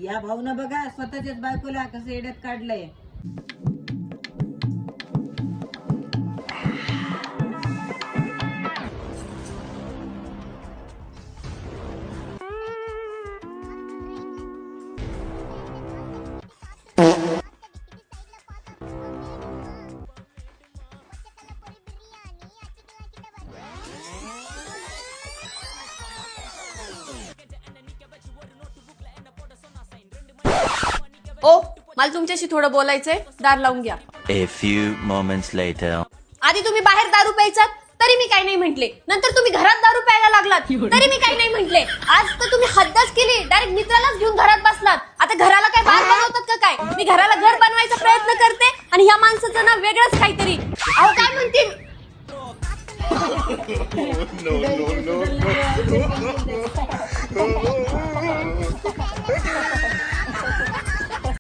या भाऊनं बघा स्वतःच्याच बायकोला कसं येड्यात काढलंय. ओ, मला तुमच्याशी थोडं बोलायचंय, दार लावून घ्या. A few moments later. आधी तुम्ही बाहेर दारू प्यायचात तरी मी काही नाही म्हंटले, नंतर तुम्ही घरात दारू प्यायला लागलात तरी मी काही नाही म्हंटले. आज तर तुम्ही हद्दच केली, डायरेक्ट मित्रालाच घेऊन घरात बसलात. आता घराला काय बार बनवतात का काय? मी घराला घर बनवायचा प्रयत्न करते आणि ह्या माणसाचं ना वेगळंच काहीतरी. अहो काय म्हणते